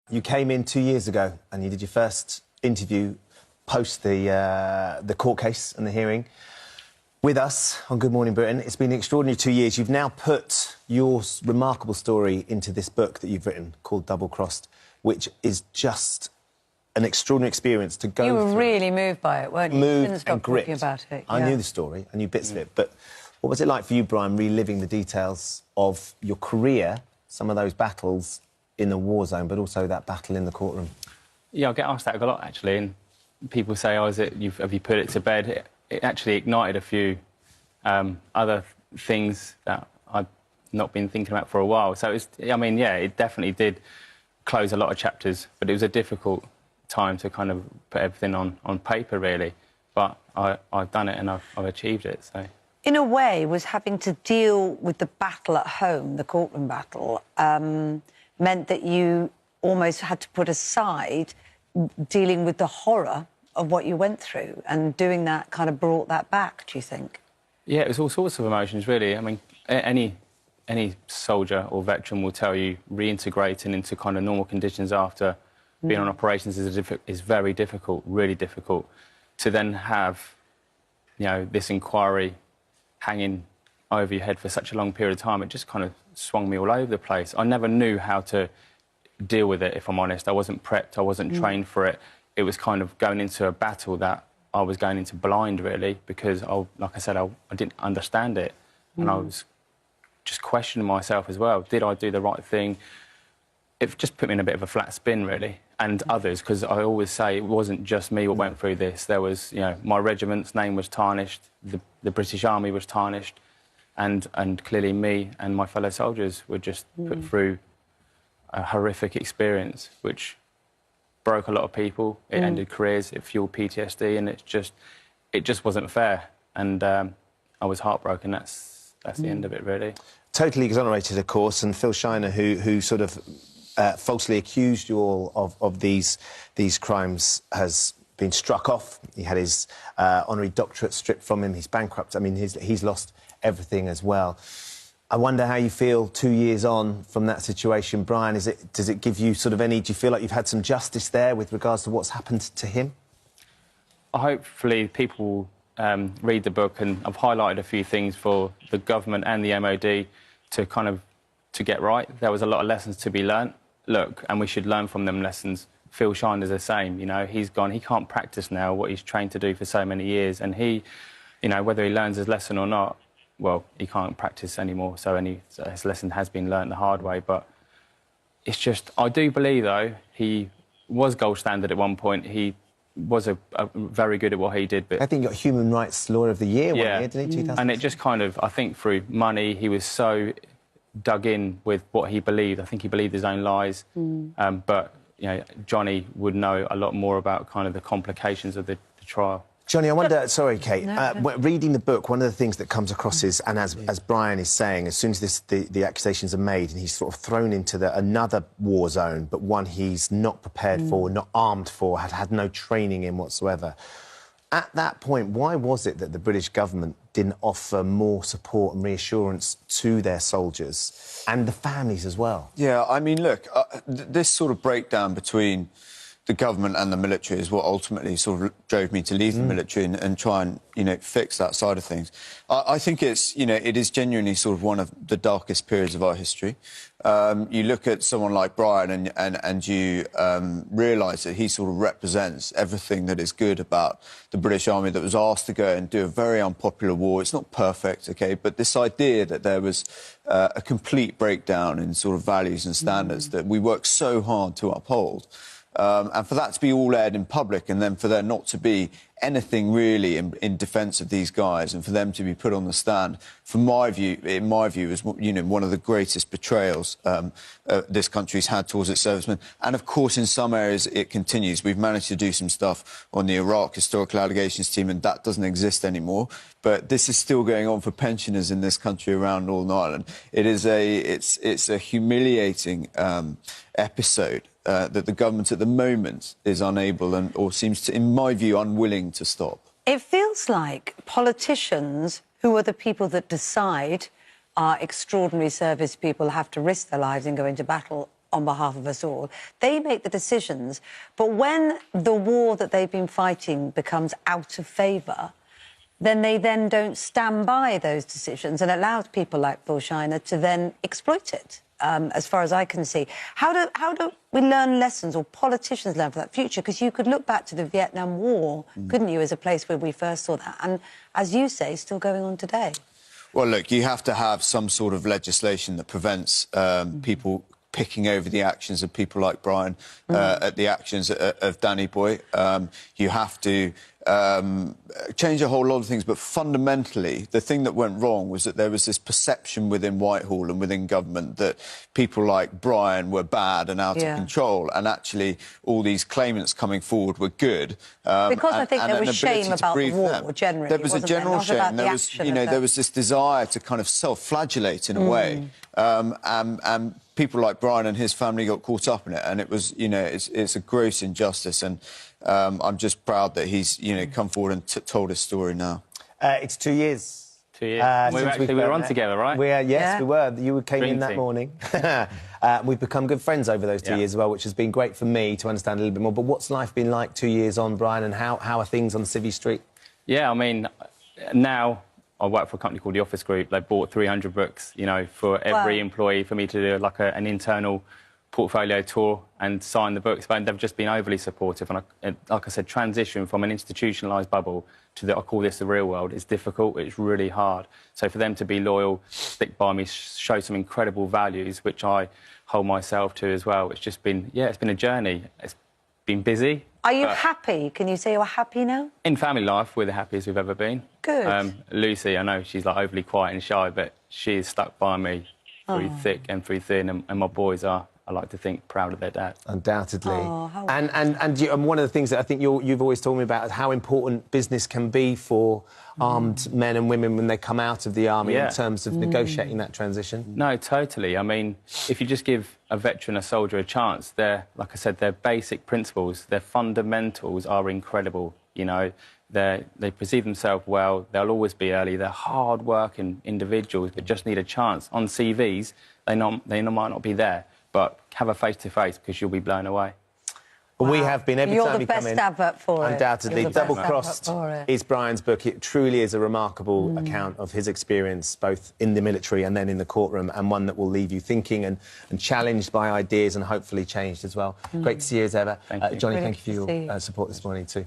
You came in 2 years ago and you did your first interview post the court case and the hearing with us on Good Morning Britain. It's been an extraordinary 2 years. You've now put your remarkable story into this book that you've written called Double Crossed, which is just an extraordinary experience to go through. You were really moved by it, weren't you? Moved Didn't stop and gripped. talking about it. I knew the story, I knew bits of it, but what was it like for you, Brian, reliving the details of your career, some of those battles in the war zone, but also that battle in the courtroom? Yeah, I get asked that a lot, actually, and people say, oh, have you put it to bed? It actually ignited a few other things that I've not been thinking about for a while. So, it definitely did close a lot of chapters, but it was a difficult time to kind of put everything on paper, really. But I've done it and I've achieved it, so... In a way, was having to deal with the battle at home, the courtroom battle, meant that you almost had to put aside dealing with the horror of what you went through, and doing that kind of brought that back, do you think? Yeah, it was all sorts of emotions, really. I mean, any soldier or veteran will tell you reintegrating into kind of normal conditions after being on operations is very difficult, really difficult. To then have, this inquiry hanging over your head for such a long period of time, it just kind of swung me all over the place. I never knew how to deal with it, if I'm honest. I wasn't prepped, I wasn't trained for it. It was kind of going into a battle that I was going into blind, really, because, like I said, I didn't understand it. And I was just questioning myself as well. Did I do the right thing? It just put me in a bit of a flat spin, really, and others, because I always say it wasn't just me what went through this. There was, my regiment's name was tarnished, the British Army was tarnished, and clearly me and my fellow soldiers were just put through a horrific experience, which broke a lot of people. It ended careers, it fueled PTSD, and it just wasn't fair. And I was heartbroken. That's the end of it, really. Totally exonerated, of course, and Phil Shiner, who sort of falsely accused you all of these crimes, has been struck off. He had his honorary doctorate stripped from him. He's bankrupt. I mean, he's lost everything as well. I wonder how you feel 2 years on from that situation, Brian. Does it give you sort of do you feel like you've had some justice there with regards to what's happened to him? Hopefully people read the book, and I've highlighted a few things for the government and the MOD to get right. There was a lot of lessons to be learnt. Look, and we should learn from them lessons. Phil Shiner's the same, he's gone, he can't practice now what he's trained to do for so many years, and he, whether he learns his lesson or not, well, he can't practice anymore, so his lesson has been learnt the hard way. But it's just, I do believe, though, he was gold standard at one point. He was a very good at what he did. But I think he got Human Rights Lawyer of the Year one year, didn't he? And it just kind of, I think through money, he was so dug in with what he believed. I think he believed his own lies. But, Johnny would know a lot more about kind of the complications of the trial. Johnny, I wonder... Sorry, Kate. Reading the book, one of the things that comes across is, and as Brian is saying, as soon as the accusations are made and he's sort of thrown into another war zone, but one he's not prepared for, not armed for, had no training in whatsoever. At that point, why was it that the British government didn't offer more support and reassurance to their soldiers and the families as well? Yeah, I mean, look, this sort of breakdown between the government and the military is what ultimately sort of drove me to leave the military and try and, fix that side of things. I think it is genuinely sort of one of the darkest periods of our history. You look at someone like Brian and you realise that he sort of represents everything that is good about the British Army that was asked to go and do a very unpopular war. It's not perfect, OK, but this idea that there was a complete breakdown in sort of values and standards that we worked so hard to uphold. And for that to be all aired in public, and then for there not to be anything really in defence of these guys, and for them to be put on the stand, in my view, is one of the greatest betrayals this country's had towards its servicemen. And of course, in some areas, it continues. We've managed to do some stuff on the Iraq Historical Allegations team, and that doesn't exist anymore. But this is still going on for pensioners in this country around Northern Ireland. It's a humiliating episode. That the government at the moment is unable or seems to, in my view, unwilling to stop. It feels like politicians, who are the people that decide our extraordinary service people have to risk their lives and go into battle, on behalf of us all. They make the decisions. But when the war that they've been fighting becomes out of favour, then they then don't stand by those decisions and allows people like Phil Shiner to then exploit it, as far as I can see. How do we learn lessons, or politicians learn for that future? Because you could look back to the Vietnam War, couldn't you, as a place where we first saw that? And, as you say, still going on today. Well, look, you have to have some sort of legislation that prevents people picking over the actions of people like Brian, at the actions of Danny Boy. You have to change a whole lot of things, but fundamentally, the thing that went wrong was that there was this perception within Whitehall and within government that people like Brian were bad and out of control, and actually all these claimants coming forward were good. Because I think there was shame about the war, generally. There was a general shame. There was, you know, there was this desire to kind of self-flagellate in a way, and people like Brian and his family got caught up in it, and it was, you know, it's a gross injustice, and I'm just proud that he's, you know, come forward and told his story now. It's 2 years. 2 years. We were on together, right? Yes, we were. You came in that morning. We've become good friends over those 2 years as well, which has been great for me to understand a little bit more. But what's life been like 2 years on, Brian, and how are things on Civvy Street? Yeah, I mean, now I work for a company called The Office Group. They bought 300 books, you know, for every employee, for me to do like an internal portfolio tour and sign the books, but they've just been overly supportive. And like I said, transition from an institutionalised bubble to I call this the real world, is difficult. It's really hard. So for them to be loyal, stick by me, show some incredible values, which I hold myself to as well. It's just been, it's been a journey. It's been busy. Are you happy? Can you say you're happy now? In family life, we're the happiest we've ever been. Good. Lucy, I know she's like overly quiet and shy, but she is stuck by me through thick and through thin, and my boys are, I like to think, proud of their dad. Undoubtedly. And one of the things that I think you've always told me about is how important business can be for armed men and women when they come out of the army in terms of negotiating that transition. No, totally. I mean, if you just give a veteran, a soldier, a chance, like I said, their basic principles, their fundamentals are incredible. You know, they perceive themselves well, they'll always be early, they're hard-working individuals that just need a chance. On CVs, they might not be there, but have a face-to-face, because you'll be blown away. Wow. We have been, every time we come in... You're the best advert for it. Undoubtedly. Double Crossed is Brian's book. It truly is a remarkable account of his experience, both in the military and then in the courtroom, and one that will leave you thinking and challenged by ideas and hopefully changed as well. Great to see you as ever. Thank you. Johnny, thank you for your support this morning too.